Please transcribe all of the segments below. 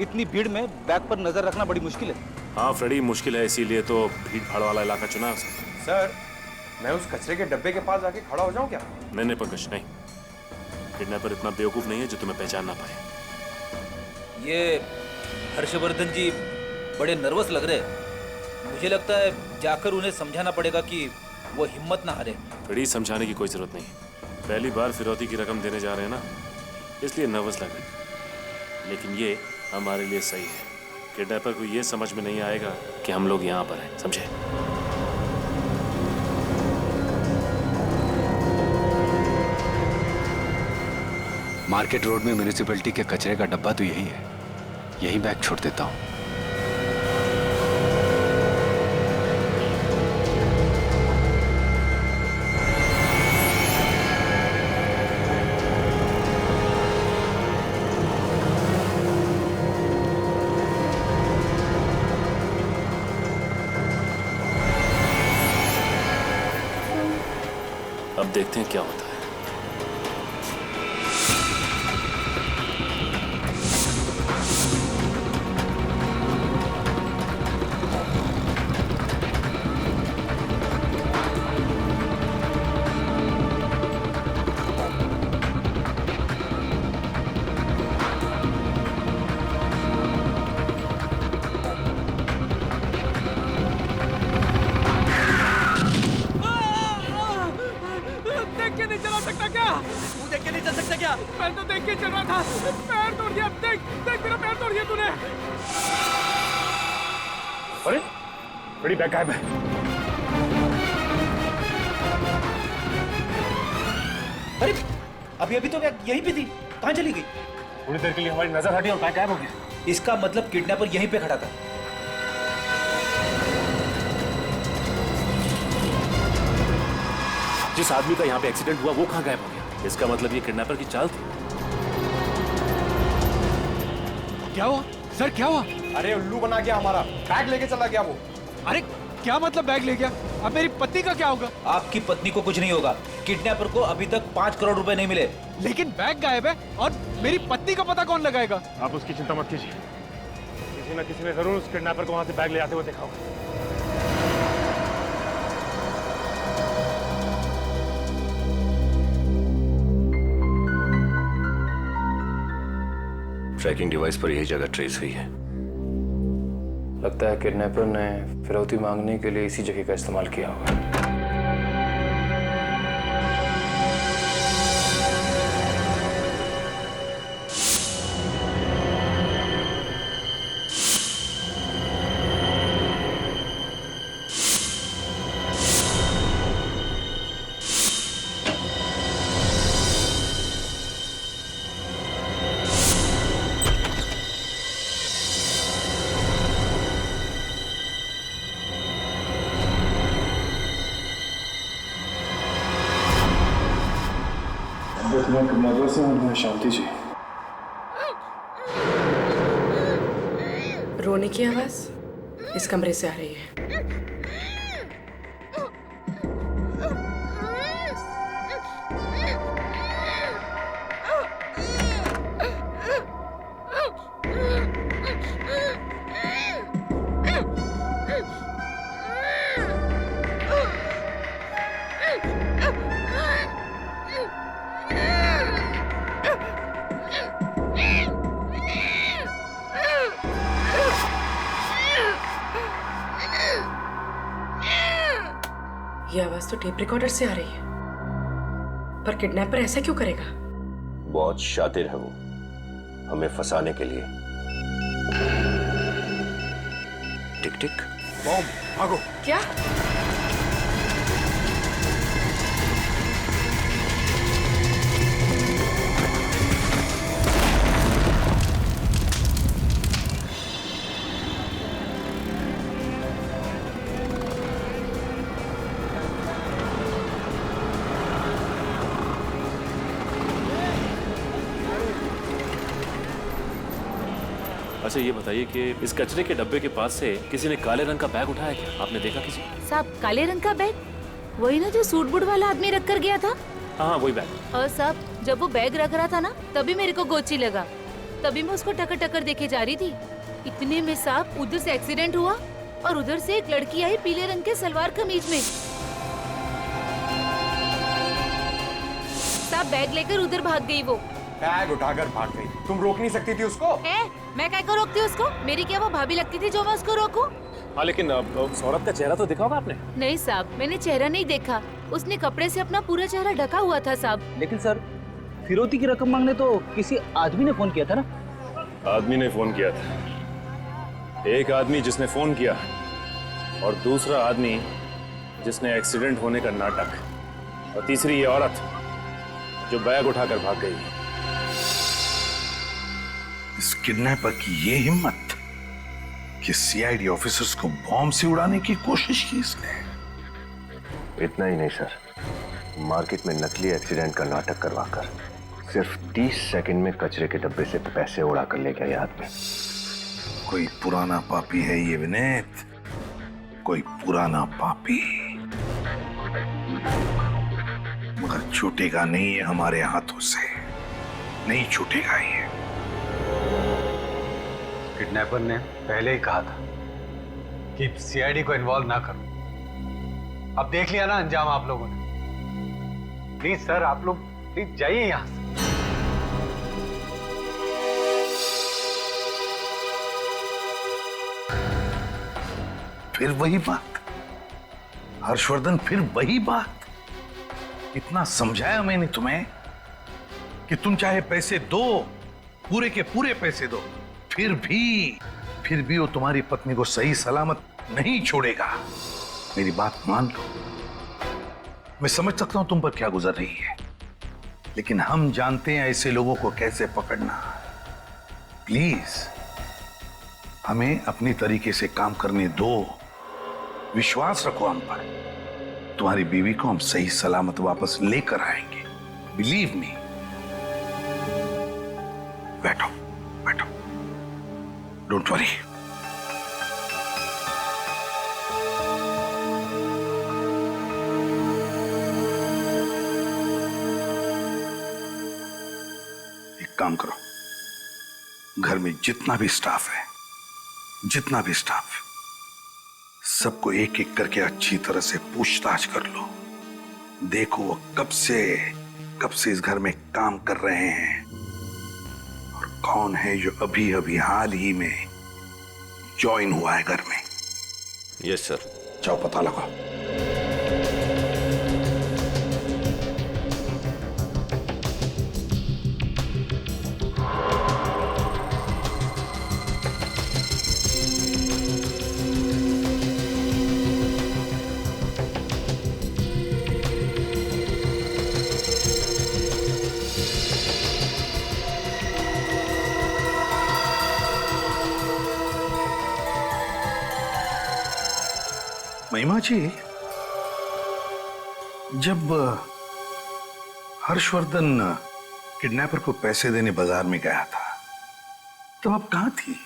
इतनी भीड़ में बैग पर नजर रखना बड़ी मुश्किल है। हाँ फ्रेडी, मुश्किल है, इसीलिए तो भीड़ भाड़ वाला इलाका चुना है उसने। सर, मैं उस कचरे के डब्बे के पास जाके खड़ा हो जाऊं क्या? नहीं पंकज, नहीं। किडनैपर इतना बेवकूफ नहीं है जो तुम्हें पहचान ना पाए। ये हर्षवर्धन जी बड़े नर्वस लग रहे हैं। मुझे लगता है जाकर उन्हें समझाना पड़ेगा कि वो हिम्मत ना हारे। फ्रेडी, समझाने की कोई जरूरत नहीं। पहली बार फिरौती की रकम देने जा रहे हैं ना, इसलिए नर्वस लग रहे हैं। लेकिन ये हमारे लिए सही है। किडनैपर को ये समझ में नहीं आएगा कि हम लोग यहाँ पर हैं, समझे? मार्केट रोड में म्यूनिसिपैलिटी के कचरे का डब्बा तो यही है, यही बैग छोड़ देता हूँ। अब देखते हैं क्या होता है। देख के नहीं चला सकता क्या? तू देख के नहीं चल सकता क्या? मैं तो देख के चल रहा था। पैर तोड़ दिया। देख देख मेरा पैर तोड़ दिया तूने। अरे बड़ी बैग गायब है। अरे अभी अभी तो बैग यहीं पे थी, कहाँ चली गई? थोड़ी देर के लिए हमारी नजर हटी और बैग गायब हो गया। इसका मतलब किडनैपर यहीं पे खड़ा था। जिस आदमी का यहाँ पे एक्सीडेंट हुआ वो कहाँ गायब हो गया? इसका मतलब ये किडनैपर की चाल थी। क्या हुआ सर, क्या हुआ? अरे उल्लू बना गया हमारा, बैग लेके चला गया वो। अरे क्या मतलब बैग ले गया? अब मेरी पत्नी का क्या होगा? आपकी पत्नी को कुछ नहीं होगा। किडनैपर को अभी तक 5 करोड़ रुपए नहीं मिले। लेकिन बैग गायब है और मेरी पत्नी का पता कौन लगाएगा? आप उसकी चिंता मत कीजिए, किसी न किसी ने जरूर उस किडनैपर को वहां से बैग ले आते हुए देखा होगा। ट्रैकिंग डिवाइस पर यही जगह ट्रेस हुई है। लगता है किडनैपर ने फिरौती मांगने के लिए इसी जगह का इस्तेमाल किया होगा। शांति जी, रोने की आवाज इस कमरे से आ रही है। ये आवाज तो टेप रिकॉर्डर से आ रही है, पर किडनैपर ऐसा क्यों करेगा? बहुत शातिर है वो, हमें फंसाने के लिए। टिक टिक बॉम, भागो। क्या? अच्छा ये बताइए कि इस कचरे के डब्बे के पास से किसी ने काले रंग का बैग उठाया क्या? आपने देखा किसी? साहब काले रंग का बैग? वही ना जो सूट बूट वाला आदमी रख कर गया था? हाँ वही बैग। और साहब जब वो बैग रख रहा था ना तभी मेरे को गोची लगा। तभी मैं उसको टकर टकर देखे जा रही थी। इतने में साहब उधर से एक्सीडेंट हुआ और उधर से एक लड़की आई पीले रंग के सलवार कमीज में। साहब बैग लेकर उधर भाग गई वो। बैग उठाकर भाग गई? तुम रोक नहीं सकती थी उसको? मैं क्या को रोकती उसको? मेरी क्या वो भाभी लगती थी जो मैं उसको रोकूं? हाँ लेकिन सौरभ का चेहरा तो देखा होगा आपने? नहीं साहब, मैंने चेहरा नहीं देखा। उसने कपड़े से अपना पूरा चेहरा ढका हुआ था साहब। लेकिन सर, फिरौती की रकम मांगने तो किसी आदमी ने फोन किया था ना? आदमी ने फोन किया था। एक आदमी जिसने फोन किया और दूसरा आदमी जिसने एक्सीडेंट होने का नाटक, और तीसरी ये औरत जो बैग उठाकर भाग गई। इस किडनैपर की ये हिम्मत कि सीआईडी ऑफिसर्स को बॉम्ब से उड़ाने की कोशिश की इसने। इतना ही नहीं सर, मार्केट में नकली एक्सीडेंट का नाटक करवाकर सिर्फ 30 सेकंड में कचरे के डब्बे से पैसे उड़ा कर ले गया ये आदमी। कोई पुराना पापी है ये विनीत, कोई पुराना पापी। मगर छूटेगा नहीं ये हमारे हाथों से, नहीं छूटेगा ये। किडनैपर ने पहले ही कहा था कि सीआईडी को इन्वॉल्व ना करो। अब देख लिया ना अंजाम आप लोगों ने। प्लीज सर, आप लोग प्लीज जाइए यहां से। फिर वही बात हर्षवर्धन, फिर वही बात। इतना समझाया मैंने तुम्हें कि तुम चाहे पैसे दो, पूरे के पूरे पैसे दो, फिर भी वो तुम्हारी पत्नी को सही सलामत नहीं छोड़ेगा। मेरी बात मान लो। मैं समझ सकता हूं तुम पर क्या गुजर रही है, लेकिन हम जानते हैं ऐसे लोगों को कैसे पकड़ना। प्लीज हमें अपनी तरीके से काम करने दो, विश्वास रखो हम पर। तुम्हारी बीवी को हम सही सलामत वापस लेकर आएंगे, बिलीव मी। बैठो बैठो, डोंट वरी। एक काम करो, घर में जितना भी स्टाफ है, सबको एक एक करके अच्छी तरह से पूछताछ कर लो। देखो वो कब से इस घर में काम कर रहे हैं और कौन है जो अभी अभी हाल ही में ज्वाइन हुआ है घर में। Yes sir. जाओ पता लगाओ। महिमा जी, जब हर्षवर्धन किडनैपर को पैसे देने बाजार में गया था, तब आप कहाँ थी?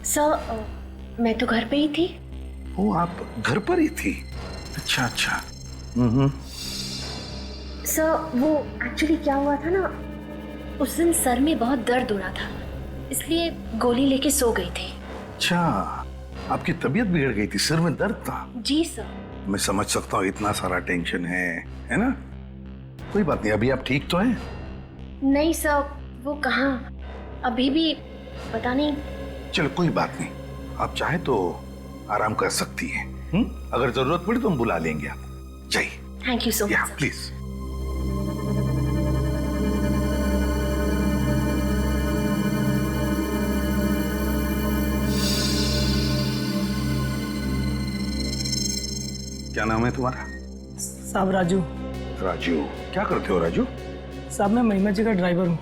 सर, मैं तो घर पे ही थी। ओ, आप घर पर ही थी? अच्छा। सर, वो एक्चुअली क्या हुआ था ना, उस दिन सर में बहुत दर्द हो रहा था, इसलिए गोली लेके सो गई थी। अच्छा, आपकी तबीयत बिगड़ गई थी, सिर में दर्द था? जी सर। मैं समझ सकता हूँ, इतना सारा टेंशन है ना? कोई बात नहीं, अभी आप ठीक तो हैं? नहीं सर, वो कहाँ, अभी भी पता नहीं। चलो कोई बात नहीं, आप चाहे तो आराम कर सकती हैं। अगर जरूरत पड़ी तो हम बुला लेंगे आप। जाइए। Thank you so much. Please. क्या नाम है तुम्हारा? साहब राजू। राजू, क्या करते हो राजू? साहब मैं महिमा जी का ड्राइवर हूँ।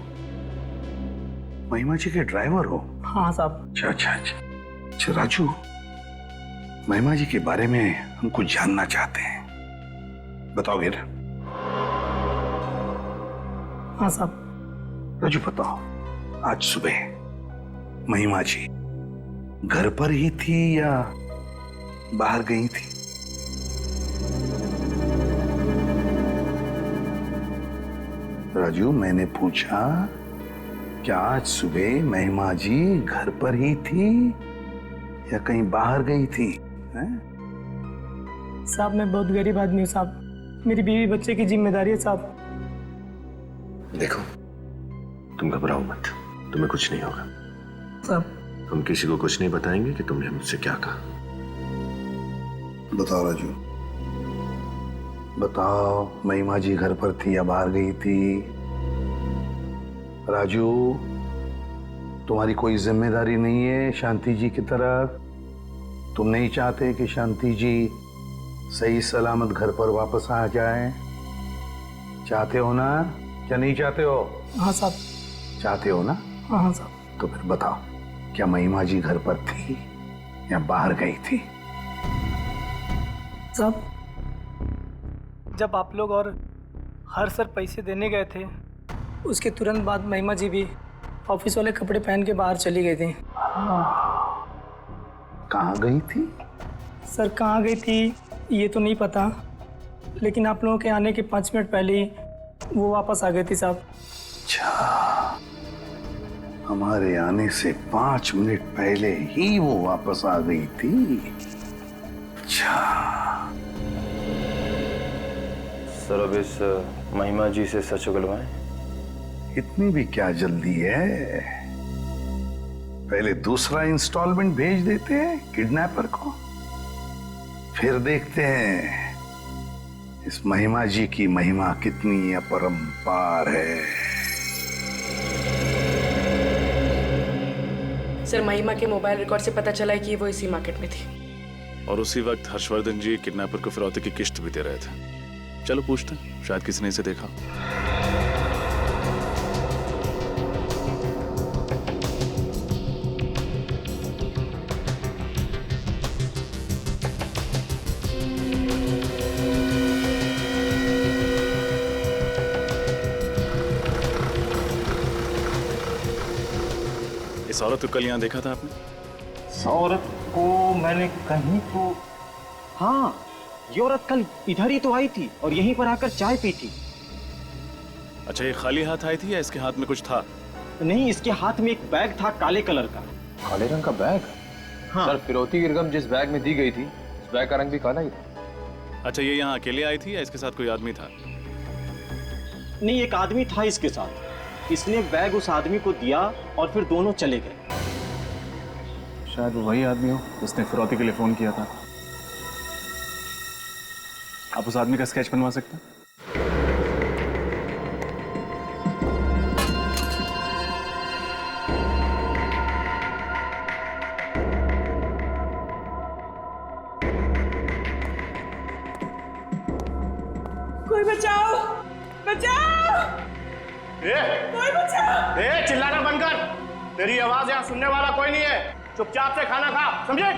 महिमा जी के ड्राइवर हो? हाँ साहब। अच्छा राजू, महिमा जी के बारे में हम कुछ जानना चाहते हैं, बताओगे ना? हाँ साहब। राजू बताओ, आज सुबह महिमा जी घर पर ही थी या बाहर गई थी? राजू, मैंने पूछा क्या आज सुबह महिमा जी घर पर ही थी या कहीं बाहर गई थी? हैं? साहब मैं बहुत गरीब आदमी हूँ साहब, मेरी बीवी बच्चे की जिम्मेदारी है साहब। देखो, तुम घबराओ मत, तुम्हें कुछ नहीं होगा साहब। हम किसी को कुछ नहीं बताएंगे कि तुमने मुझसे क्या कहा। बताओ राजू, बताओ, महिमा जी घर पर थी या बाहर गई थी? राजू, तुम्हारी कोई जिम्मेदारी नहीं है शांति जी की तरफ? तुम नहीं चाहते कि शांति जी सही सलामत घर पर वापस आ जाए? चाहते हो ना, क्या नहीं चाहते हो? हाँ साहब। चाहते हो ना? हाँ साहब। तो फिर बताओ, क्या महिमा जी घर पर थी या बाहर गई थी? साहब, जब आप लोग और हर सर पैसे देने गए थे, उसके तुरंत बाद महिमा जी भी ऑफिस वाले कपड़े पहन के बाहर चली गई थी। कहाँ गई थी? सर कहाँ गई थी ये तो नहीं पता, लेकिन आप लोगों के आने के 5 मिनट पहले ही वो वापस आ गई थी साहब। अच्छा, हमारे आने से 5 मिनट पहले ही वो वापस आ गई थी। अच्छा सर, अब इस महिमा जी से सच उगलवाएं। इतनी भी क्या जल्दी है? पहले दूसरा इंस्टॉलमेंट भेज देते हैं किडनैपर को, फिर देखते हैं इस महिमा जी की महिमा कितनी अपरंपार है। सर, महिमा के मोबाइल रिकॉर्ड से पता चला है कि वो इसी मार्केट में थी। और उसी वक्त हर्षवर्धन जी किडनैपर को फिरौती की किस्त भी दे रहे थे। चलो पूछते हैं, शायद किसी ने इसे देखा। इस औरत को कल यहाँ देखा था आपने? इस औरत को मैंने कहीं तो, हाँ, ये औरत कल इधर ही तो आई थी और यहीं पर आकर चाय पी थी। अच्छा, ये खाली हाथ आई थी या इसके हाथ में कुछ था? नहीं, इसके हाथ में एक बैग था काले कलर का। काले रंग का बैग? हाँ। सर, फिरौती की रकम जिस बैग में दी गई थी, उस बैग का रंग भी काला ही था। अच्छा, ये यहाँ अकेले आई थी या इसके साथ कोई आदमी था? नहीं, एक आदमी था इसके साथ। इसने बैग उस आदमी को दिया और फिर दोनों चले गए। शायद वो वही आदमी हो जिसने फिरौती के लिए फोन किया था। आप उस आदमी का स्केच बनवा सकते हैं? कोई बचाओ, बचाओ, कोई बचाओ। चिल्लाना बंद कर, तेरी आवाज यहाँ सुनने वाला कोई नहीं है। चुपचाप से खाना खा, समझे?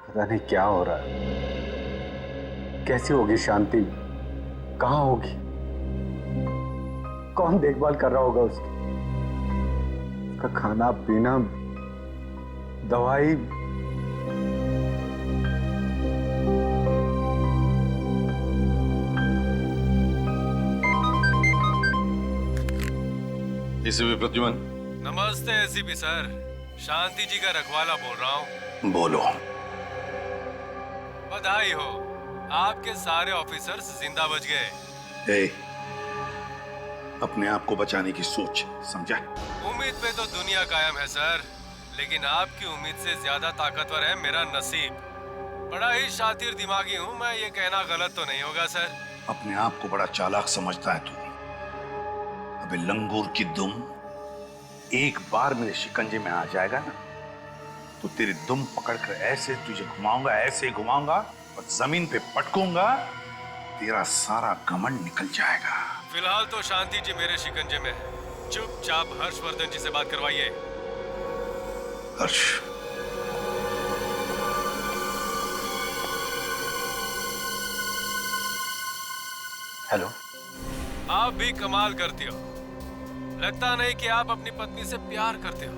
पता नहीं क्या हो रहा है, कैसी होगी शांति, कहाँ होगी, कौन देखभाल कर रहा होगा उसकी, उसका खाना पीना, दवाई। एसीपी प्रद्युमन। नमस्ते एसीपी सर, शांति जी का रखवाला बोल रहा हूँ। बोलो। बधाई हो, आपके सारे ऑफिसर्स जिंदा बच गए। अपने आप को बचाने की सोच, समझा? उम्मीद पे तो दुनिया कायम है सर, लेकिन आपकी उम्मीद से ज्यादा ताकतवर है मेरा नसीब। बड़ा ही शातिर दिमागी हूँ मैं, ये कहना गलत तो नहीं होगा सर? अपने आप को बड़ा चालाक समझता है तू। अबे लंगूर की दुम, एक बार मेरे शिकंजे में आ जाएगा ना, तो तेरी दुम पकड़कर ऐसे तुझे घुमाऊंगा, ऐसे घुमाऊंगा और जमीन पे पटकूंगा, तेरा सारा घमंड निकल जाएगा। फिलहाल तो शांति जी मेरे शिकंजे में है, चुपचाप हर्षवर्धन जी से बात करवाइए। हर्ष, हेलो। आप भी कमाल करती हो, लगता नहीं कि आप अपनी पत्नी से प्यार करते हो।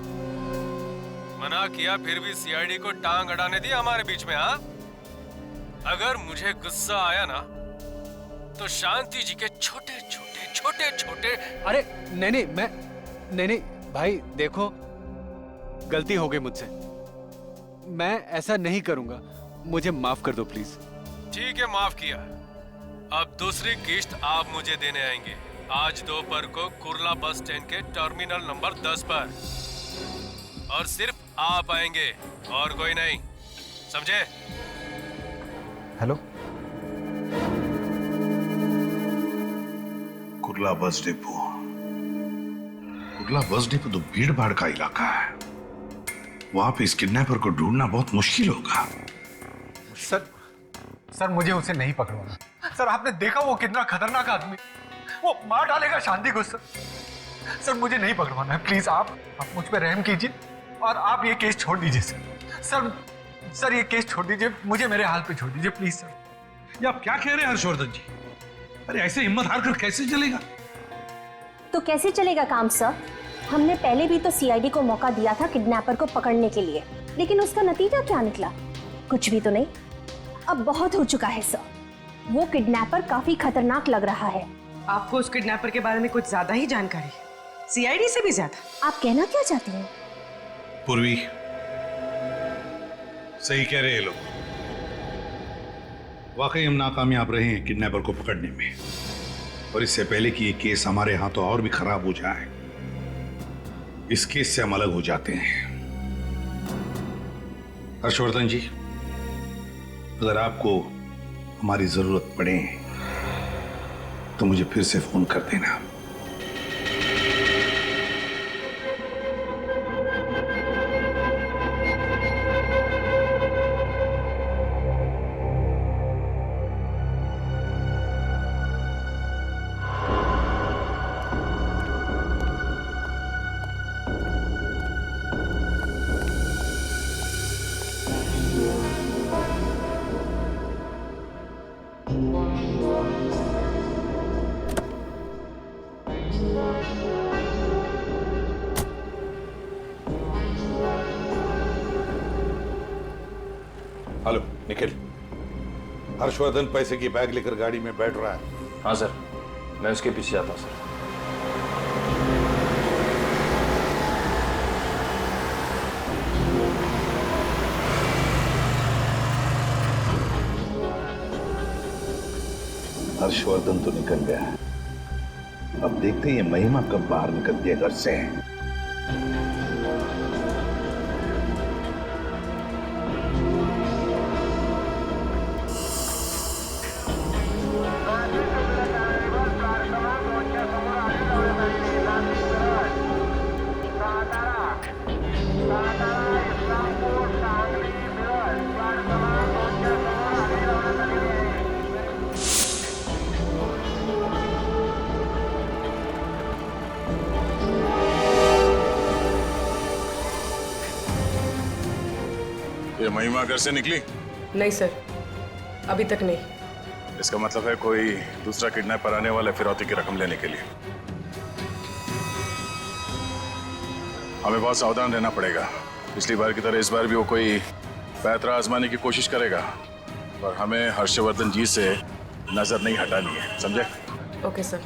मना किया फिर भी सीआईडी को टांग अड़ाने दी हमारे बीच में। हाँ, अगर मुझे गुस्सा आया ना तो शांति जी के छोटे छोटे अरे नहीं भाई देखो, गलती हो गई मुझसे, मैं ऐसा नहीं करूंगा, मुझे माफ कर दो प्लीज। ठीक है, माफ किया। अब दूसरी किस्त आप मुझे देने आएंगे आज दोपहर को कुर्ला बस स्टैंड के टर्मिनल नंबर 10 पर, और सिर्फ आप आएंगे और कोई नहीं, समझे? हेलो, कुर्ला बस डिपो तो भीड़ भाड़ का इलाका है, वहां पे इस किडनैपर को ढूंढना बहुत मुश्किल होगा। सर मुझे उसे नहीं पकड़वाना। सर आपने देखा वो कितना खतरनाक आदमी, वो मार डालेगा शांति को। सर मुझे नहीं पकड़वाना है, प्लीज आप मुझ पे रहम कीजिए और आप ये केस छोड़ दीजिए सर ये केस छोड़ दीजिए, मुझे मेरे हाल पे छोड़ दीजिए प्लीज सर। ये आप क्या कह रहे हैं हर्षवर्धन जी? अरे ऐसे हिम्मत हार कर कैसे चलेगा? तो कैसे चलेगा काम सर? हमने पहले भी तो सीआईडी को मौका दिया था किडनैपर को पकड़ने के लिए, लेकिन उसका नतीजा क्या निकला? कुछ भी तो नहीं। अब बहुत हो चुका है सर, वो किडनैपर काफी खतरनाक लग रहा है। आपको उस किडनैपर के बारे में कुछ ज्यादा ही जानकारी है, सीआईडी से भी ज्यादा। आप कहना क्या चाहती हैं? पूर्वी, सही कह रहे हैं लोग, वाकई हम नाकामयाब रहे हैं किडनैपर को पकड़ने में, और इससे पहले कि ये केस हमारे हाथों और भी खराब हो जाए, इस केस से हम अलग हो जाते हैं। हर्षवर्धन जी, अगर आपको हमारी जरूरत पड़े तो मुझे फिर से फोन कर देना। हेलो निखिल, हर्षवर्धन पैसे की बैग लेकर गाड़ी में बैठ रहा है। हाँ सर, मैं उसके पीछे आता हूँ सर। हर्षवर्धन तो निकल गया, अब देखते हैं ये महिमा कब बाहर निकलती है घर से। ये महिमा घर से निकली? नहीं सर, अभी तक नहीं। इसका मतलब है कोई दूसरा किडनैपर आने वाला है फिरौती की रकम लेने के लिए। हमें बहुत सावधान रहना पड़ेगा। पिछली बार की तरह इस बार भी वो कोई पैतरा आजमाने की कोशिश करेगा, और हमें हर्षवर्धन जी से नजर नहीं हटानी है, समझे? Okay sir.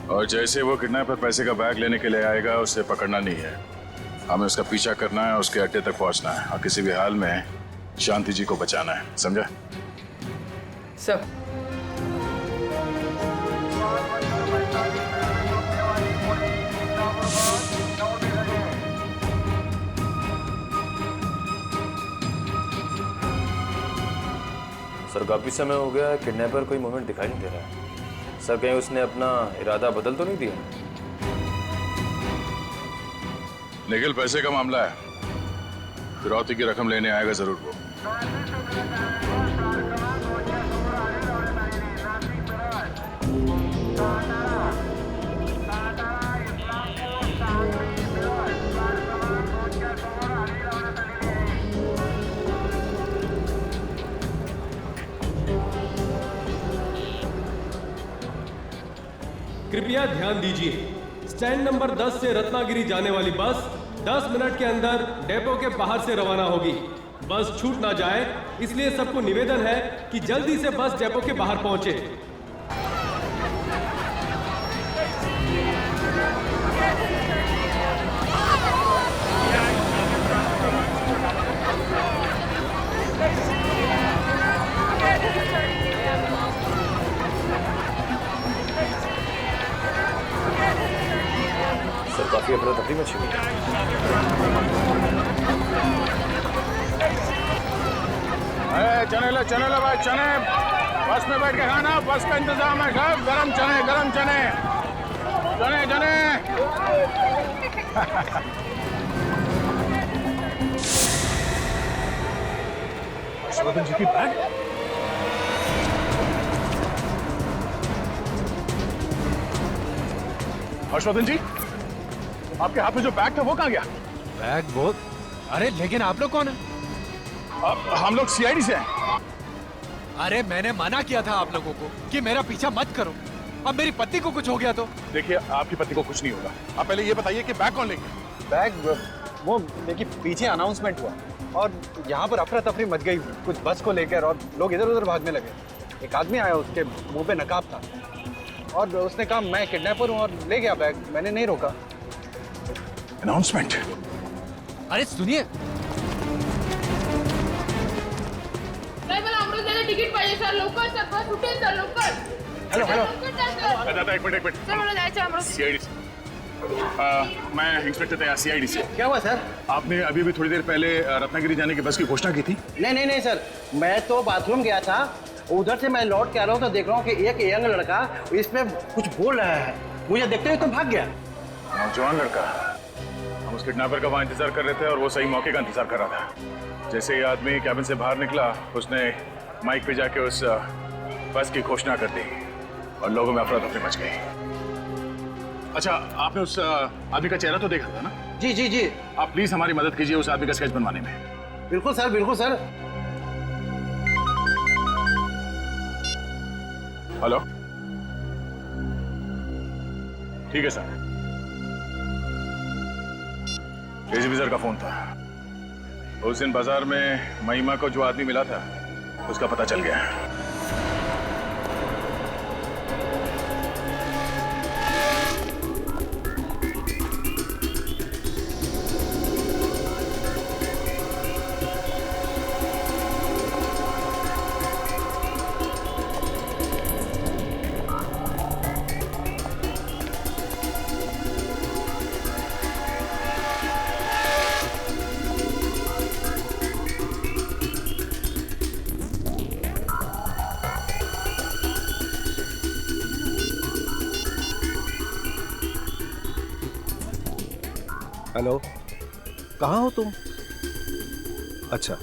और जैसे वो किडनैपर पैसे का बैग लेने के लिए आएगा, उसे पकड़ना नहीं है, हमें उसका पीछा करना है, उसके अड्डे तक पहुंचना है, और किसी भी हाल में शांति जी को बचाना है, समझा? सर। सर काफी समय हो गया है, किडनैपर कोई मूवमेंट दिखाई नहीं दे रहा है। सर कहीं उसने अपना इरादा बदल तो नहीं दिया? निखिल, पैसे का मामला है, फिरौती की रकम लेने आएगा जरूर वो। कृपया ध्यान दीजिए, स्टैंड नंबर 10 से रत्नागिरी जाने वाली बस 10 मिनट के अंदर डेपो के बाहर से रवाना होगी। बस छूट ना जाए, इसलिए सबको निवेदन है कि जल्दी से बस डेपो के बाहर पहुंचे। सर काफी अफरा तफरी मची हुई है। चने लो भाई, चने बस में बैठ के खाना, बस का इंतजाम है सब। गरम चने, गरम चने, चने चने। हर्षवर्धन जी की बैग। हर्षवर्धन जी, आपके हाथ में जो बैग था वो कहाँ गया? बैग वो? अरे लेकिन आप लोग कौन है? हम लोग सीआईडी से हैं। अरे मैंने मना किया था आप लोगों को कि मेरा पीछा मत करो। अब मेरी पत्नी को कुछ हो गया तो? देखिए, आपकी पत्नी को कुछ नहीं होगा। आप पहले ये बताइए कि बैग कौन ले गया? बैग वो देखिए पीछे अनाउंसमेंट हुआ और यहाँ पर अफरा तफरी मच गई कुछ बस को लेकर और लोग इधर उधर भागने लगे। एक आदमी आया, उसके मुंह पे नकाब था और उसने कहा मैं किडनैपर हूँ और ले गया बैग। मैंने नहीं रोका। अनाउंसमेंट? अरे सुनिए, टिकट पाहिजे सर, लवकर सर, बस उठेल सर, लवकर। हेलो हेलो, दादा एक मिनट। सर मला जायचं अमृत। सीआईडी से। मैं इंस्पेक्टर तैयार सीआईडी से। क्या हुआ सर? आपने अभी भी थोड़ी देर पहले रत्नागिरी जाने की बस की घोषणा की थी। नहीं सर, मैं तो बाथरूम गया था, उधर से मैं लौट के आ रहा हूँ तो देख रहा हूँ कि एक यंग लड़का इस पे कुछ बोल रहा है। मुझे देखते हुए तो भाग गया। नौजवान लड़का? हम उस किडनैपर का वहाँ इंतजार कर रहे थे और वो सही मौके का इंतजार कर रहा था। जैसे ही आदमी कैबिन से बाहर निकला, उसने माइक पे जाके उस बस की घोषणा कर दी और लोगों में अफरा तफरी मच गई। अच्छा, आपने उस आदमी का चेहरा तो देखा था ना? जी। आप प्लीज हमारी मदद कीजिए उस आदमी का स्केच बनवाने में। बिल्कुल सर, बिल्कुल सर। हेलो, ठीक है सर। एसीपी सर का फोन था। उस दिन बाजार में महिमा को जो आदमी मिला था उसका पता चल गया। हेलो, कहाँ हो तुम? अच्छा,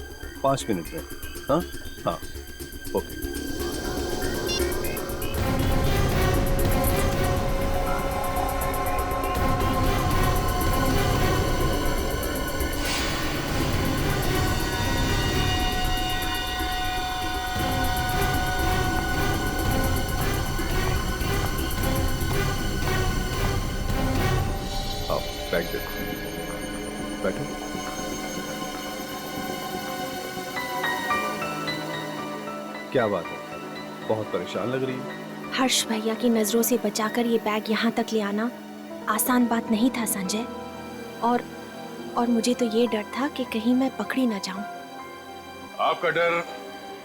5 मिनट में। हाँ, ओके। आओ, बैग देखो। बैठो। क्या बात है, बहुत परेशान लग रही है। हर्ष भैया की नजरों से बचाकर ये बैग यहाँ तक ले आना आसान बात नहीं था संजय। और मुझे तो ये डर था कि कहीं मैं पकड़ी ना जाऊं। आपका डर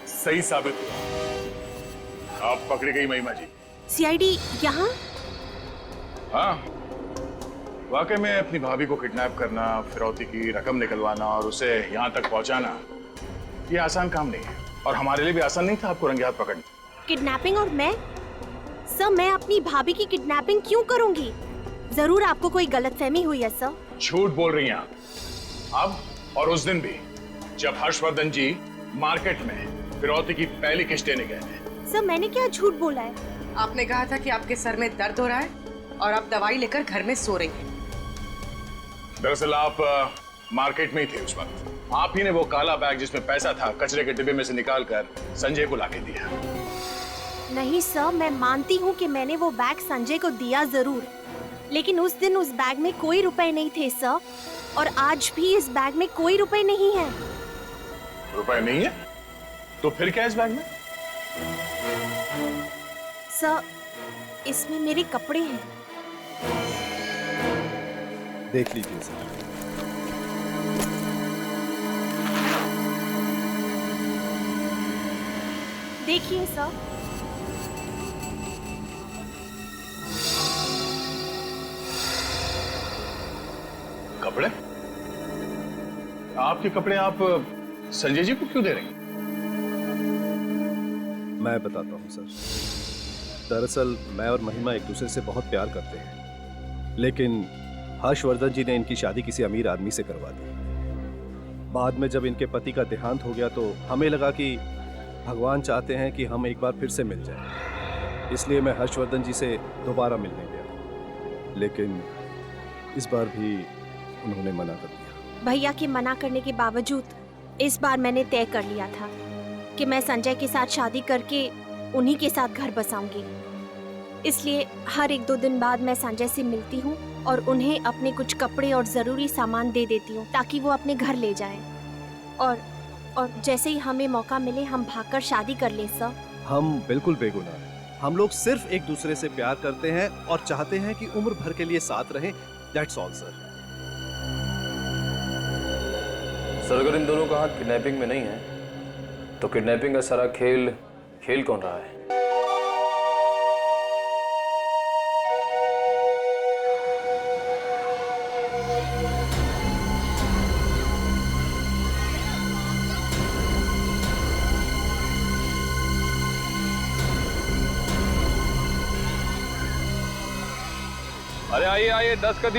सही साबित हुआ। आप पकड़ी गई महिमा जी। सीआईडी यहाँ? हाँ, वाकई में अपनी भाभी को किडनैप करना, फिरौती की रकम निकलवाना और उसे यहाँ तक पहुँचाना, ये आसान काम नहीं है और हमारे लिए भी आसान नहीं था आपको रंगे हाथ पकड़ना। किडनैपिंग? और मैं सर, मैं अपनी भाभी की किडनैपिंग क्यों करूंगी? जरूर आपको कोई गलतफहमी हुई है सर। झूठ बोल रही हैं आप। अब और उस दिन भी जब हर्षवर्धन जी मार्केट में फिरौती की पहली किस्त देने गए थे। सर मैंने क्या झूठ बोला है? आपने कहा था कि आपके सर में दर्द हो रहा है और आप दवाई लेकर घर में सो रही हैं। दरअसल आप मार्केट में ही थे उस वक्त। आप ही ने वो काला बैग जिसमें पैसा था कचरे के डिब्बे में से निकालकर संजय को लाके दिया। नहीं सर, मैं मानती हूँ कि मैंने वो बैग संजय को दिया जरूर, लेकिन उस दिन उस बैग में कोई रुपए नहीं थे सर, और आज भी इस बैग में कोई रुपए नहीं है। रुपए नहीं है तो फिर क्या इस बैग में? सर, इसमें मेरे कपड़े हैं। देख लीजिए सर। देखिए सर। कपड़े? आपके कपड़े आप संजय जी को क्यों दे रही हैं? मैं बताता हूँ सर। दरअसल मैं और महिमा एक दूसरे से बहुत प्यार करते हैं, लेकिन हर्षवर्धन जी ने इनकी शादी किसी अमीर आदमी से करवा दी। बाद में जब इनके पति का देहांत हो गया तो हमें लगा कि भगवान चाहते हैं कि हम एक बार फिर से मिल जाएं। इसलिए मैं हर्षवर्धन जी से दोबारा मिलने गया, लेकिन इस बार भी उन्होंने मना कर दिया। भैया के मना करने के बावजूद इस बार मैंने तय कर लिया था कि मैं संजय के साथ शादी करके उन्हीं के साथ घर बसाऊंगी। इसलिए हर 1-2 दिन बाद मैं संजय से मिलती हूँ और उन्हें अपने कुछ कपड़े और जरूरी सामान दे देती हूँ ताकि वो अपने घर ले जाएं। और जैसे ही हमें मौका मिले हम भागकर शादी कर लें सर। हम बिल्कुल बेगुनाह हैं। हम लोग सिर्फ एक दूसरे से प्यार करते हैं और चाहते हैं कि उम्र भर के लिए साथ रहें। That's all sir. सर, अगर इन दोनों का हाथ किडनैपिंग में नहीं है तो किडनैपिंग का सारा खेल कौन रहा है? अरे आइए आइए, 10 का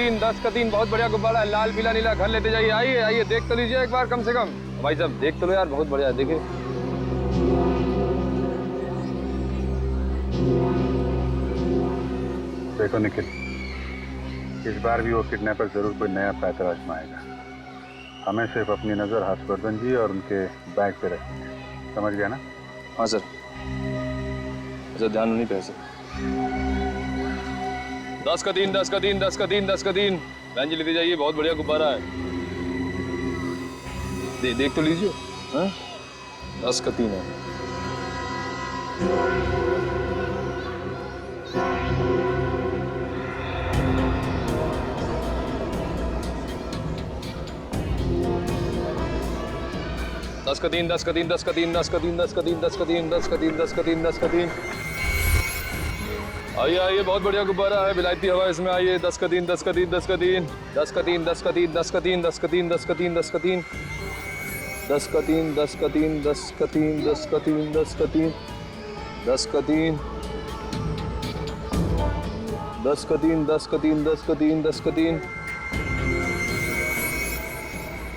3 बहुत बढ़िया गुब्बारा है, लाल पीला नीला, घर लेते जाइए। आइए आइए, देख तो लीजिए एक बार कम से कम। भाई साहब देख तो लो यार, बहुत बढ़िया है, देखिए। देखो निखिल, इस बार भी वो किडनैपर जरूर कोई नया पैतरा आजमाएगा। हमें सिर्फ अपनी नजर हर्षवर्धन जी और उनके बैग पे रखनी है, समझ गया ना? हाँ सर, सर ध्यान नहीं पे सर। 10 का 3 बहन जी लेते जाइए, बहुत बढ़िया गुब्बारा है। देख तो लीजिए। 10 का 3 है। दस का तीन। आइए आइए, बहुत बढ़िया गुब्बारा है, विलायती हवा इसमें। आइए 10 का 3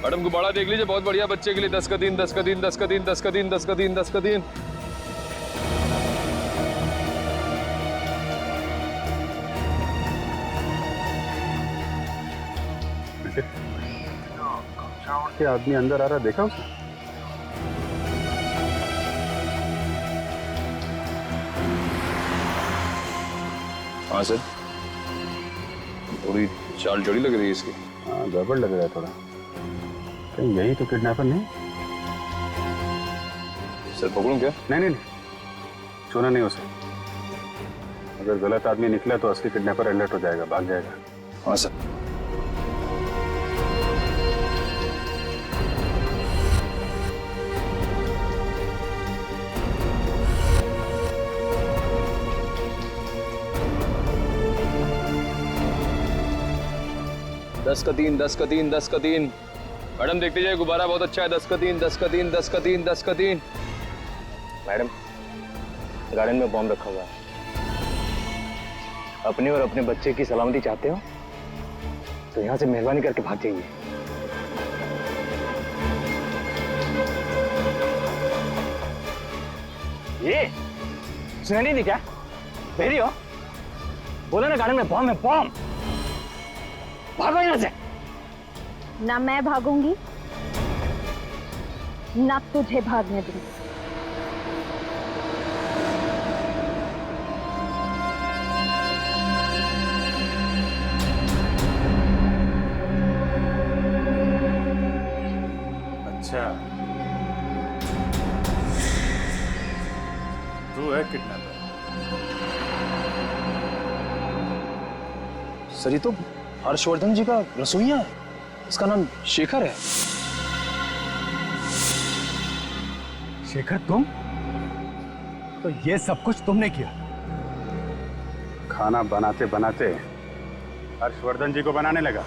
मैडम गुब्बारा देख लीजिए, बहुत बढ़िया बच्चे के लिए। 10 का 3 के आदमी अंदर आ रहा, देखा उसने? हाँ सर, थोड़ी चाल चौड़ी लग रही है इसकी। हाँ, गड़बड़ लग रहा है थोड़ा। कहीं यही तो किडनैपर नहीं? सर पकड़ूं क्या? नहीं, छूना नहीं उसे। अगर गलत आदमी निकला तो असली किडनैपर अलर्ट हो जाएगा, भाग जाएगा। हाँ सर। दस का तीन। मैडम देखते जाइए, गुब्बारा बहुत अच्छा है। 10 का 3 मैडम, गार्डन में बॉम्ब रखा हुआ है। अपने और अपने बच्चे की सलामती चाहते हो तो यहाँ से मेहरबानी करके भाग जाइए। ये सुनाई नहीं क्या? बहरी हो? बोलो ना, गार्डन में बॉम्ब है, बॉम्ब। भागो यहाँ से। ना मैं भागूंगी ना तुझे भागने दूंगी। अच्छा, सर ये तो हर्षवर्धन जी का रसोइया है, इसका नाम शेखर है। शेखर तुम? तो ये सब कुछ तुमने किया? खाना बनाते बनाते हर्षवर्धन जी को बनाने लगा।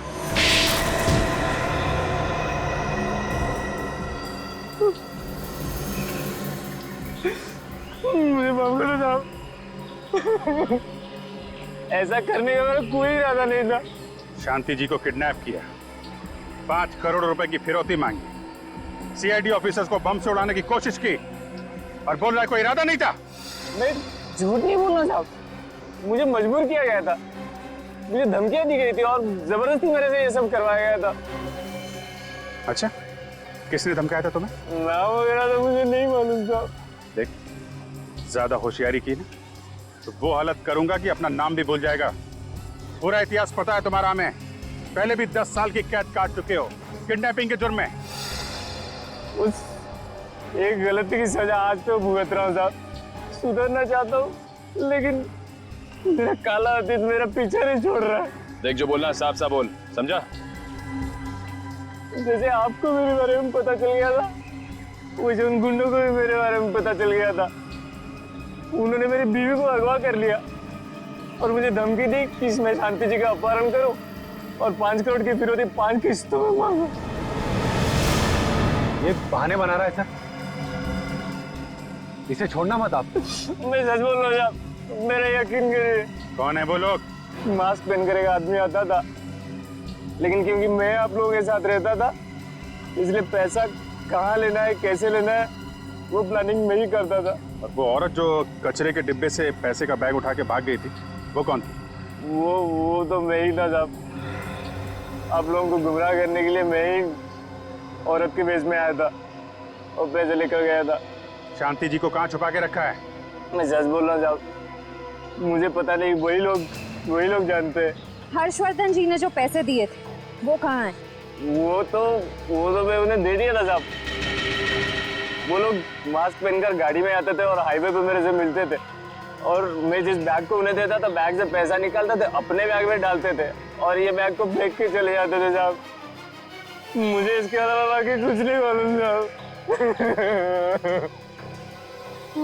मुझे माफ करो साहब, ऐसा करने का मेरा कोई इरादा नहीं था। शांति जी को किडनैप किया, 5 करोड़ रुपए की फिरौती मांगी, सीआईडी ऑफिसर्स को बम से उड़ाने की कोशिश की और बोल रहा है कोई इरादा नहीं था। मैं झूठ नहीं बोलना साहब, मुझे मजबूर किया गया था, मुझे धमकियां दी गई थी और जबरदस्ती मेरे से ये सब करवाया गया था। अच्छा, किसने धमकाया था तुम्हें? नाम वगैरह तो मुझे नहीं मालूम था। देख, ज्यादा होशियारी की ना तो वो हालत करूंगा कि अपना नाम भी भूल जाएगा। पूरा इतिहास पता है तुम्हारा हमें, पहले भी 10 साल की कैद काट चुके हो किडनैपिंग के जुर्म में। उस एक गलती की सजा आज तो भुगत रहा हूँ साहब, सुधरना चाहता हूँ लेकिन मेरा काला अतीत मेरा पीछा नहीं छोड़ रहा है। देख, जो बोलना साफ साफ बोल, समझा? जैसे आपको मेरे बारे में पता चल गया था, वैसे उन गुंडों को भी मेरे बारे में पता चल गया था। उन्होंने मेरी बीवी को अगवा कर लिया और मुझे धमकी दी कि मैं शांति जी का अपहरण करूं और 5 करोड़ की फिरौती 5 किस्तों में मांगू। ये बहाने बना रहा है सर, इसे छोड़ना मत आप। मैं सच बोल रहा हूँ, मेरा यकीन करिए। कौन है वो लोग? मास्क पहन कर एक आदमी आता था, लेकिन क्योंकि मैं आप लोगों के साथ रहता था इसलिए पैसा कहाँ लेना है, कैसे लेना है, वो प्लानिंग मैं ही करता था। और वो औरत जो कचरे के डिब्बे से पैसे का बैग उठा के भाग गई थी, वो कौन थी? वो तो मैं ही था साहब। आप लोगों को गुमराह करने के लिए मैं ही औरत के वेश में आया था और पैसे लेकर गया था। शांति जी को कहाँ छुपा के रखा है? मैं सच बोल रहा हूँ साहब, मुझे पता नहीं, वही लोग जानते हैं। हर्षवर्धन जी ने जो पैसे दिए थे वो कहाँ है? वो तो मैं उन्हें दे दिया था साहब। वो लोग मास्क पहनकर गाड़ी में आते थे और हाईवे पे मेरे से मिलते थे और मैं जिस बैग को उन्हें देता था, बैग से पैसा निकालते थे, अपने बैग में डालते थे और ये बैग को फेंक के चले जाते थे साहब। मुझे इसके अलावा बाकी कुछ नहीं मालूम साहब।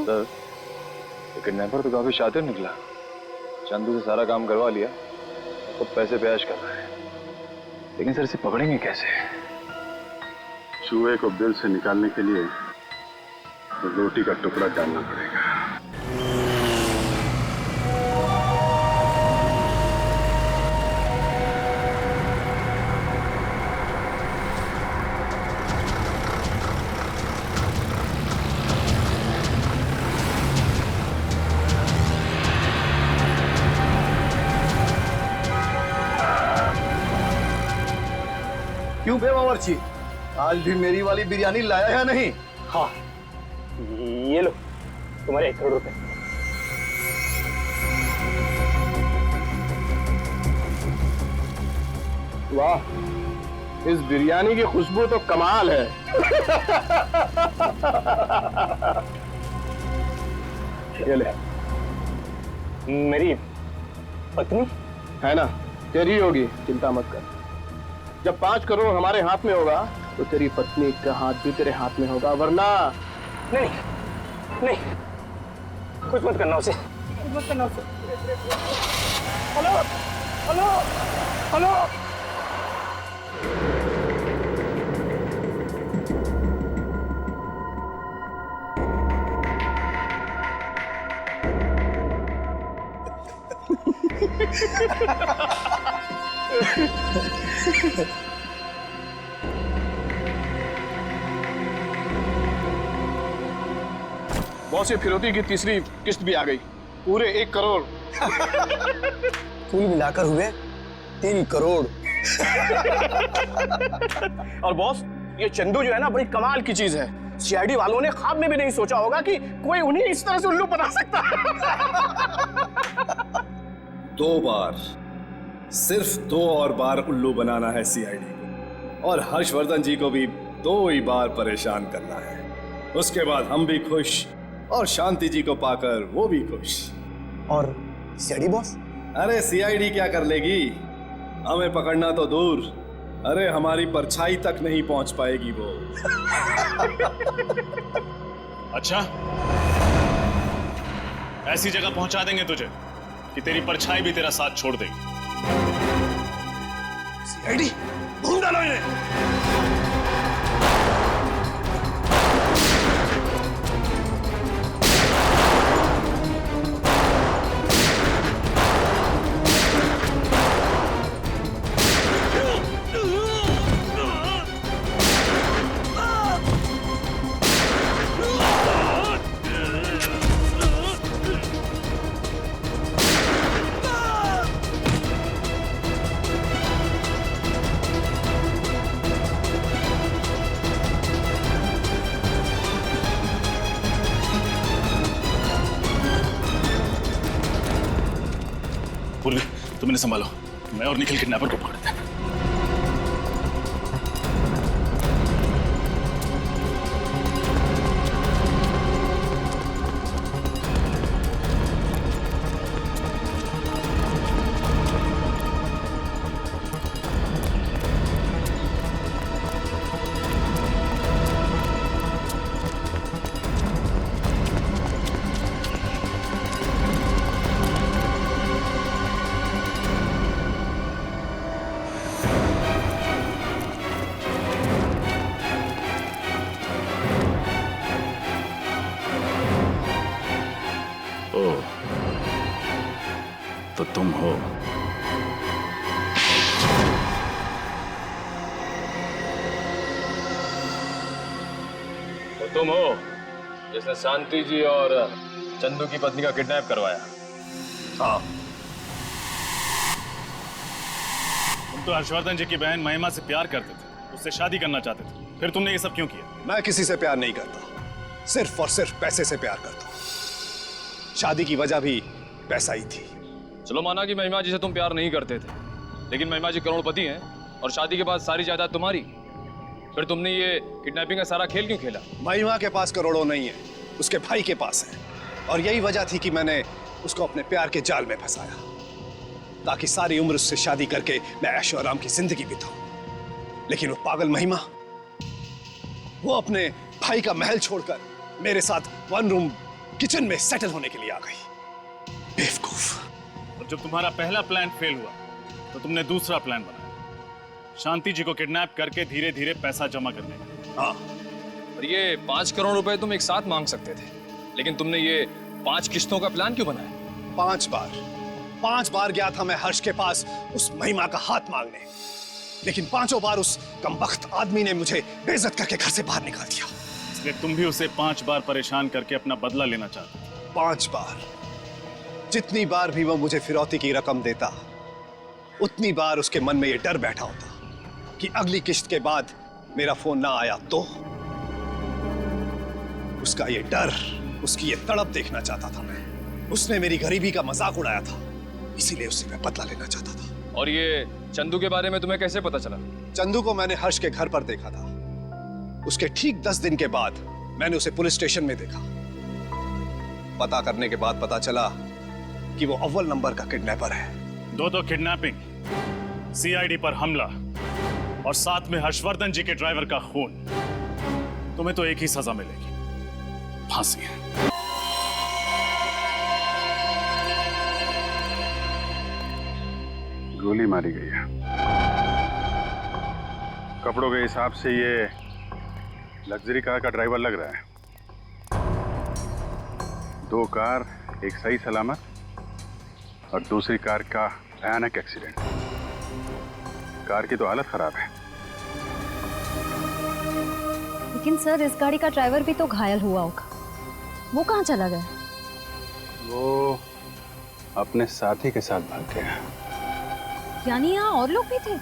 सर, किडनैपर तो काफी शातिर निकला, चंदू से सारा काम करवा लिया, तो पैसे पे ऐश कर रहा है। लेकिन सर इसे पकड़ेंगे कैसे? चूहे को बिल से निकालने के लिए रोटी का टुकड़ा डालना पड़ेगा। क्यों बे बावर्ची, आज भी मेरी वाली बिरयानी लाया है नहीं? हाँ, ये लो तुम्हारे 1 करोड़ रुपए। वाह, इस बिरयानी की खुशबू तो कमाल है। ये ले। मेरी पत्नी है ना, तेरी होगी, चिंता मत कर। जब 5 करोड़ हमारे हाथ में होगा तो तेरी पत्नी का हाथ भी तेरे हाथ में होगा, वरना नहीं, कुछ मत करना उसे, कुछ मत करना उसे। हेलो हेलो हेलो, बॉस, ये फिरौती की तीसरी किस्त भी आ गई, पूरे 1 करोड़। कुल मिलाकर हुए 3 करोड़। और बॉस, ये चंदू जो है ना, बड़ी कमाल की चीज है। सीआईडी वालों ने ख्वाब में भी नहीं सोचा होगा कि कोई उन्हें इस तरह से उल्लू बना सकता है। 2 बार, सिर्फ 2 और बार उल्लू बनाना है सीआईडी को, और हर्षवर्धन जी को भी 2 ही बार परेशान करना है। उसके बाद हम भी खुश और शांति जी को पाकर वो भी खुश। और सीआईडी बॉस? अरे सीआईडी क्या कर लेगी, हमें पकड़ना तो दूर, अरे हमारी परछाई तक नहीं पहुंच पाएगी वो। अच्छा, ऐसी जगह पहुंचा देंगे तुझे कि तेरी परछाई भी तेरा साथ छोड़ देगी। सीआईडी, ढूंढ डालो इन्हें। पूर्वी, तुम इन्हें संभालो, मैं और निखिल किडनैपर को पकड़ते हैं। तो तुम हो। तो तुम हो जिसने शांति जी और चंदू की पत्नी का किडनैप करवाया? हाँ। तुम तो हर्षवर्धन जी की बहन महिमा से प्यार करते थे, उससे शादी करना चाहते थे, फिर तुमने ये सब क्यों किया? मैं किसी से प्यार नहीं करता, सिर्फ और सिर्फ पैसे से प्यार करता हूं। शादी की वजह भी पैसा ही थी। चलो माना कि महिमा जी से तुम प्यार नहीं करते थे, लेकिन महिमा जी करोड़पति हैं और शादी के बाद सारी जायदाद तुम्हारी, फिर तुमने ये किडनैपिंग का सारा खेल क्यों खेला? महिमा के पास करोड़ों नहीं है, उसके भाई के पास है, और यही वजह थी कि मैंने उसको अपने प्यार के जाल में फंसाया, ताकि सारी उम्र उससे शादी करके मैं ऐशो आराम की जिंदगी बिताऊं। लेकिन वो पागल महिमा, वो अपने भाई का महल छोड़कर मेरे साथ 1 रूम किचन में सेटल होने के लिए आ गई। बेवकूफ। और जब तुम्हारा पहला प्लान फेल हुआ तो तुमने दूसरा प्लान बनाया, शांति जी को किडनैप करके धीरे धीरे पैसा जमा करने का। हाँ। और ये 5 करोड़ रुपए तुम एक साथ मांग सकते थे, लेकिन तुमने ये 5 किस्तों का प्लान क्यों बनाया? 5 बार गया था मैं हर्ष के पास उस महिमा का हाथ मांगने, लेकिन 5 बार उस कमबख्त आदमी ने मुझे बेइज्जत करके घर से बाहर निकाल दिया। इसलिए तुम भी उसे 5 बार परेशान करके अपना बदला लेना चाहते थे। 5 बार। जितनी बार भी वो मुझे फिरौती की रकम देता, उतनी बार उसके मन में ये डर बैठा होता कि अगली किश्त के बाद मेरा फोन ना आया तो। उसका ये डर, उसकी ये तड़प देखना चाहता था मैं। उसने मेरी गरीबी का मजाक उड़ाया था, इसीलिए उससे मैं बदला लेना चाहता था। और ये चंदू के बारे में तुम्हें कैसे पता चला? चंदू को मैंने हर्ष के घर पर देखा था। उसके ठीक 10 दिन के बाद मैंने उसे पुलिस स्टेशन में देखा। पता करने के बाद पता चला कि वो अव्वल नंबर का किडनैपर है। 2 किडनैपिंग, सीआईडी पर हमला और साथ में हर्षवर्धन जी के ड्राइवर का खून। तुम्हें तो एक ही सजा मिलेगी, फांसी। गोली मारी गई है। कपड़ों के हिसाब से ये लग्जरी कार का ड्राइवर लग रहा है। 2 कार, एक सही सलामत और दूसरी कार का भयानक एक्सीडेंट। कार की तो हालत खराब है। लेकिन सर, इस गाड़ी का ड्राइवर भी तो घायल हुआ होगा, वो कहाँ चला गया? वो अपने साथी के साथ भाग गया। यानी यहाँ और लोग भी थे?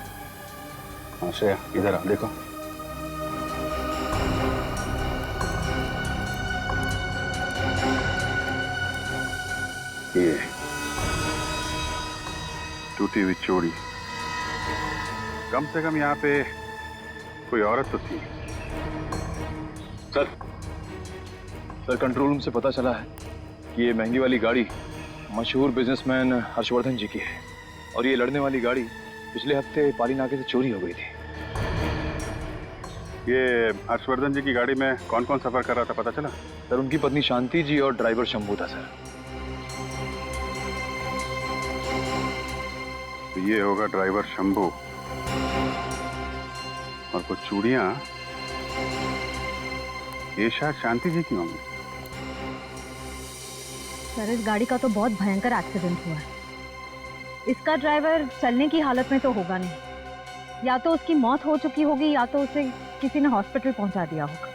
हाँ श्रेया, इधर आ, देखो। ये टूटी हुई चोरी, कम से कम यहाँ पे कोई औरत तो थी। सर कंट्रोल रूम से पता चला है कि ये महंगी वाली गाड़ी मशहूर बिजनेसमैन हर्षवर्धन जी की है, और ये लड़ने वाली गाड़ी पिछले हफ्ते पाली नाके से चोरी हो गई थी। ये हर्षवर्धन जी की गाड़ी में कौन कौन सफर कर रहा था, पता चला? सर उनकी पत्नी शांति जी और ड्राइवर शंभू था सर। तो ये होगा ड्राइवर शंभू, और कुछ चूड़ियां ये शायद शांति जी की होंगी। सर इस गाड़ी का तो बहुत भयंकर एक्सीडेंट हुआ है। इसका ड्राइवर चलने की हालत में तो होगा नहीं, या तो उसकी मौत हो चुकी होगी या तो उसे किसी ने हॉस्पिटल पहुंचा दिया होगा।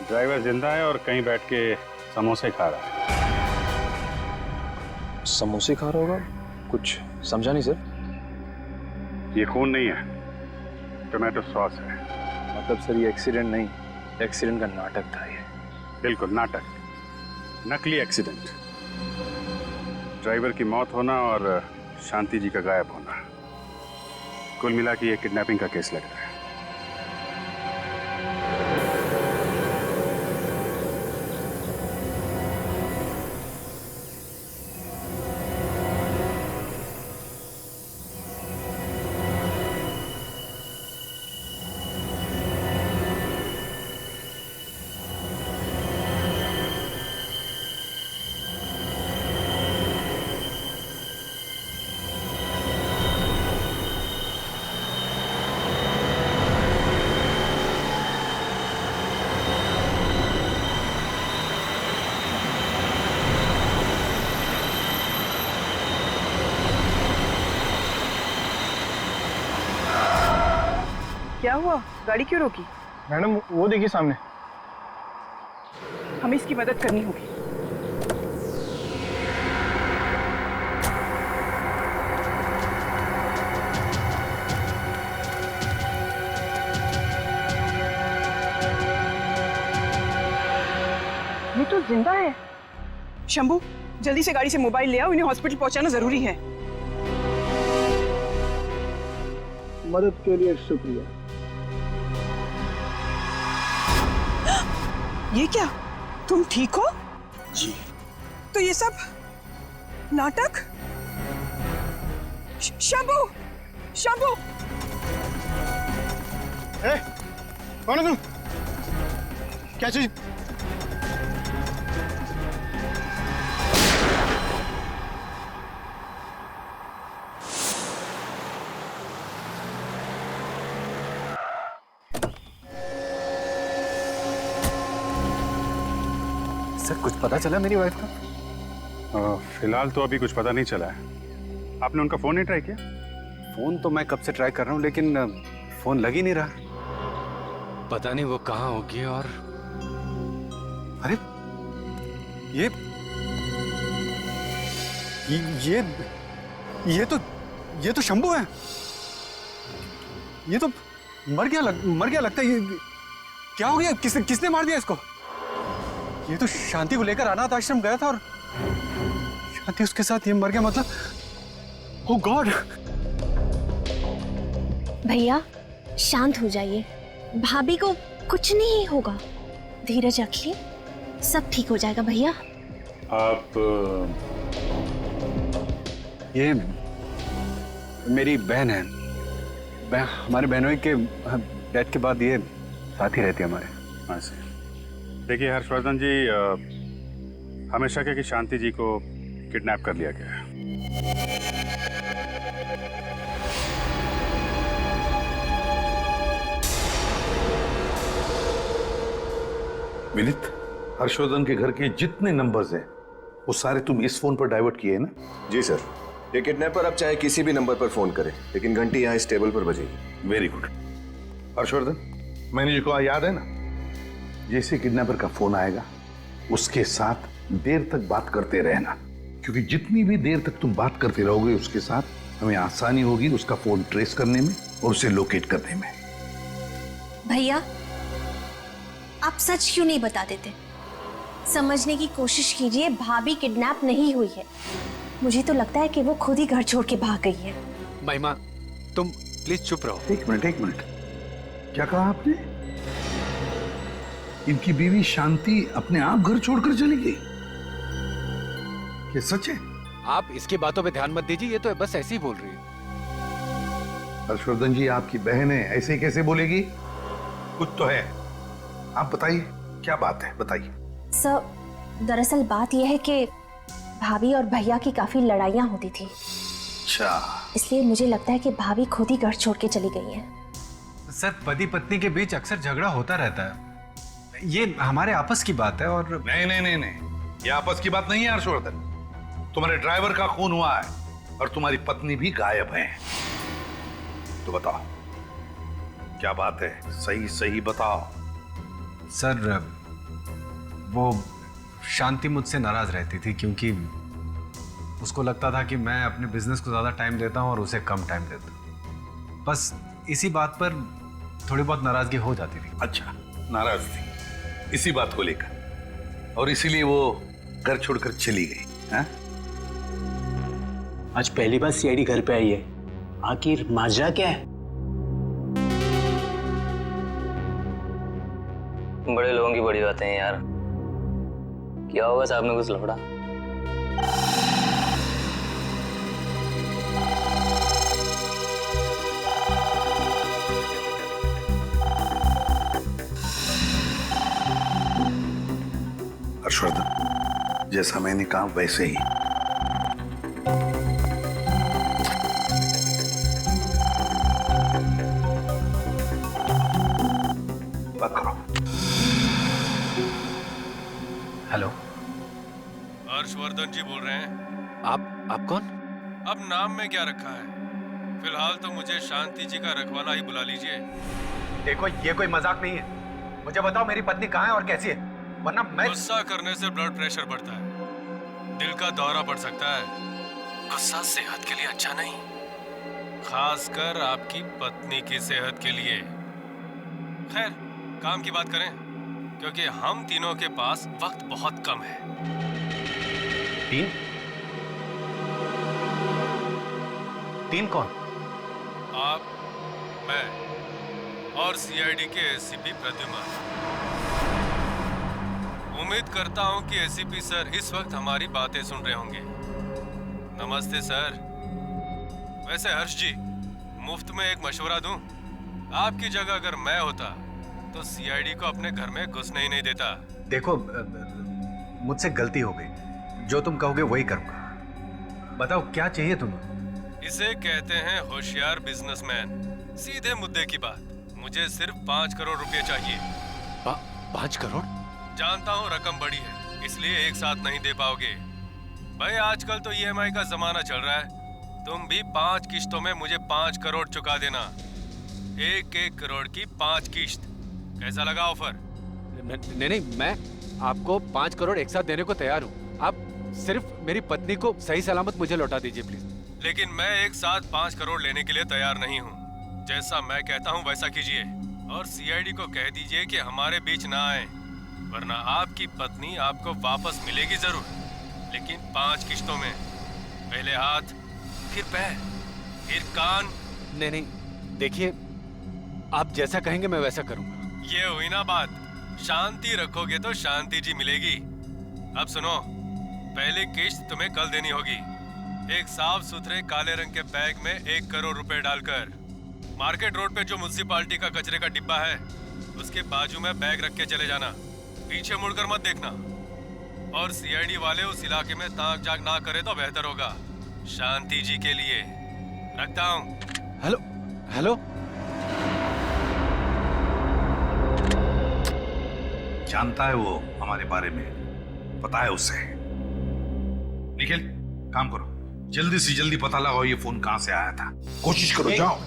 ड्राइवर जिंदा है और कहीं बैठ के समोसे खा रहा है। समोसे खा रहा होगा? कुछ समझा नहीं सर। ये खून नहीं है, टोमेटो सॉस है। मतलब सर ये एक्सीडेंट नहीं, एक्सीडेंट का नाटक था ये। बिल्कुल नाटक, नकली एक्सीडेंट। ड्राइवर की मौत होना और शांति जी का गायब होना, कुल मिला के ये किडनैपिंग का केस लग रहा है। क्या हुआ? गाड़ी क्यों रोकी? मैडम वो देखिए सामने। हमें इसकी मदद करनी होगी। ये तो जिंदा है। शंभू जल्दी से गाड़ी से मोबाइल ले आओ, इन्हें हॉस्पिटल पहुंचाना जरूरी है। मदद के लिए शुक्रिया। ये क्या? तुम ठीक हो? जी। तो ये सब नाटक? शंभू! शंभू! कौन है तुम? क्या चीज? सर कुछ पता चला मेरी वाइफ का? फिलहाल तो अभी कुछ पता नहीं चला है। आपने उनका फोन नहीं ट्राई किया? फोन तो मैं कब से ट्राई कर रहा हूँ, लेकिन फोन लग ही नहीं रहा। पता नहीं वो कहाँ होगी। और अरे ये तो शंभू है। ये तो मर गया लगता है। ये क्या हो गया? किसने मार दिया इसको? ये तो शांति को लेकर अनाथ आश्रम गया था और शांति उसके साथ ये मर गया। मतलब ओह गॉड। भैया शांत हो जाइए, भाभी को कुछ नहीं होगा, धीरज रखिए, सब ठीक हो जाएगा भैया। आप ये मेरी बहन है। हमारे बहनोई के डेथ के बाद ये साथ ही रहती है हमारे। ऐसे देखिए हर्षवर्धन जी, हमें शक है कि शांति जी को किडनैप कर लिया गया है। विनीत, हर्षवर्धन के घर के जितने नंबर्स हैं वो सारे तुम इस फोन पर डाइवर्ट किए हैं ना? जी सर। ये किडनैपर अब चाहे किसी भी नंबर पर फोन करे, लेकिन घंटी यहाँ इस टेबल पर बजेगी। Very good. हर्षवर्धन, मैनेजर को याद है ना, जैसे किडनैपर का फोन आएगा उसके साथ देर तक बात करते रहना, क्योंकि जितनी भी देर तक तुम बात करते रहोगे उसके साथ हमें आसानी होगी उसका फोन ट्रेस करने में और उसे लोकेट करने में। भैया आप सच क्यों नहीं बता देते? समझने की कोशिश कीजिए, भाभी किडनैप नहीं हुई है। मुझे तो लगता है कि वो खुद ही घर छोड़ के भाग गई है। महिमा तुम प्लीज चुप रहो। एक मिनट, क्या कहा आपने? इनकी बीवी शांति अपने आप घर छोड़कर चली गई? ये सच है? आप इसकी बातों पे ध्यान मत दीजिए, ये तो बस ऐसे ही बोल रही है। हर्षवर्धन जी, आपकी बहन है, ऐसे कैसे बोलेगी? कुछ तो है। आप बताइए क्या बात है, बताइए। सर, दरअसल बात यह है कि भाभी और भैया की काफी लड़ाइयाँ होती थी। अच्छा। इसलिए मुझे लगता है कि भाभी खुद ही घर छोड़ के चली गई हैं। सर, पति पत्नी के बीच अक्सर झगड़ा होता रहता है, ये हमारे आपस की बात है। और नहीं नहीं नहीं नहीं, ये आपस की बात नहीं है हर्षवर्धन। तुम्हारे ड्राइवर का खून हुआ है और तुम्हारी पत्नी भी गायब है। तो बताओ क्या बात है, सही सही बताओ। सर, वो शांति मुझसे नाराज रहती थी क्योंकि उसको लगता था कि मैं अपने बिजनेस को ज्यादा टाइम देता हूं और उसे कम टाइम देता हूं। बस इसी बात पर थोड़ी बहुत नाराजगी हो जाती थी। अच्छा, नाराज थी इसी बात को लेकर, और इसीलिए वो घर छोड़कर चली गई है? आज पहली बार सीआईडी घर पे आई है, आखिर माजरा क्या है? बड़े लोगों की बड़ी बातें हैं यार। क्या होगा साहब में कुछ लफड़ा? हर्षवर्धन, जैसा मैंने कहा वैसे ही। बात करो। हेलो, हर्षवर्धन जी बोल रहे हैं। आप कौन? अब नाम में क्या रखा है? फिलहाल तो मुझे शांति जी का रखवाला ही बुला लीजिए। देखो, ये कोई मजाक नहीं है। मुझे बताओ मेरी पत्नी कहाँ है और कैसी है, वरना मैं। गुस्सा करने से ब्लड प्रेशर बढ़ता है, दिल का दौरा पड़ सकता है। गुस्सा सेहत के लिए अच्छा नहीं, खासकर आपकी पत्नी की सेहत के लिए। खैर, काम की बात करें, क्योंकि हम तीनों के पास वक्त बहुत कम है। तीन कौन? आप, मैं और सीआईडी के एसीपी प्रद्युम्न। उम्मीद करता हूं कि एसीपी सर इस वक्त हमारी बातें सुन रहे होंगे। नमस्ते सर। वैसे हर्ष जी, मुफ्त में एक मशवरा दूं? आपकी जगह अगर मैं होता तो सीआईडी को अपने घर में घुसने ही नहीं देता। देखो, मुझसे गलती हो गई, जो तुम कहोगे वही करूंगा। बताओ क्या चाहिए तुम्हें? इसे कहते हैं होशियार बिजनेसमैन। सीधे मुद्दे की बात, मुझे सिर्फ 5 करोड़ रुपए चाहिए। 5 करोड़? जानता हूँ रकम बड़ी है, इसलिए एक साथ नहीं दे पाओगे। भाई आजकल तो ईएमआई का जमाना चल रहा है। तुम भी 5 किश्तों में मुझे 5 करोड़ चुका देना। 1-1 करोड़ की 5 किश्त। कैसा लगा ऑफर? नहीं, मैं आपको 5 करोड़ एक साथ देने को तैयार हूँ। आप सिर्फ मेरी पत्नी को सही सलामत मुझे लौटा दीजिए प्लीज। लेकिन मैं एक साथ 5 करोड़ लेने के लिए तैयार नहीं हूँ। जैसा मैं कहता हूँ वैसा कीजिए, और सीआईडी को कह दीजिए कि हमारे बीच ना आए, वरना आपकी पत्नी आपको वापस मिलेगी जरूर, लेकिन 5 किश्तों में। पहले हाथ, फिर पैर, फिर कान। नहीं, देखिए, आप जैसा कहेंगे मैं वैसा करूँगा। ये हुई ना बात। शांति रखोगे तो शांति जी मिलेगी। अब सुनो, पहली किश्त तुम्हें कल देनी होगी। एक साफ सुथरे काले रंग के बैग में 1 करोड़ रुपए डालकर मार्केट रोड पे जो म्युनिसिपालिटी का कचरे का डिब्बा है, उसके बाजू में बैग रख के चले जाना। पीछे मुड़कर मत देखना, और सीआईडी वाले उस इलाके में ताक झाक ना करे तो बेहतर होगा, शांति जी के लिए। रखता हूँ। हेलो। जानता है वो हमारे बारे में, पता है उसे। निखिल, काम करो, जल्दी से जल्दी पता लगाओ ये फोन कहां से आया था। कोशिश करो, जाओ।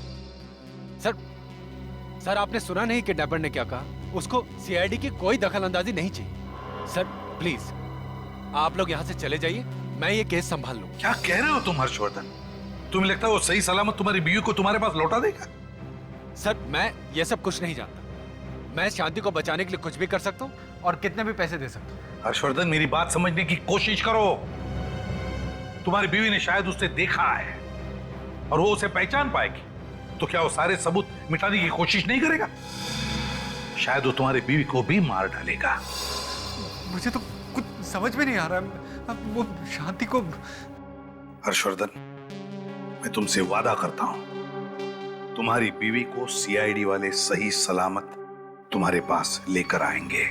सर, आपने सुना नहीं किडनैपर ने क्या कहा? उसको सीआईडी की कोई दखलंदाजी नहीं चाहिए। सर प्लीज, आप लोग यहाँ से चले जाइए, मैं ये केस संभाल लूं। क्या कह रहे हो तुम हर्षवर्धन? तुम्हें लगता है वो सही सलामत तुम्हारी बीवी को तुम्हारे पास लौटा देगा? सर, मैं ये सब कुछ नहीं जानता। मैं शांति को बचाने के लिए कुछ भी कर सकता हूँ और कितने भी पैसे दे सकता हूँ। हर्षवर्धन, मेरी बात समझने की कोशिश करो। तुम्हारी बीवी ने शायद उसे देखा है और वो उसे पहचान पाएगी, तो क्या वो सारे सबूत मिटाने की कोशिश नहीं करेगा? शायद वो तुम्हारी बीवी को भी मार डालेगा। मुझे तो कुछ समझ में नहीं आ रहा। अब वो शांति को हर्षवर्धन, मैं तुमसे वादा करता हूं, तुम्हारी बीवी को सीआईडी वाले सही सलामत तुम्हारे पास लेकर आएंगे।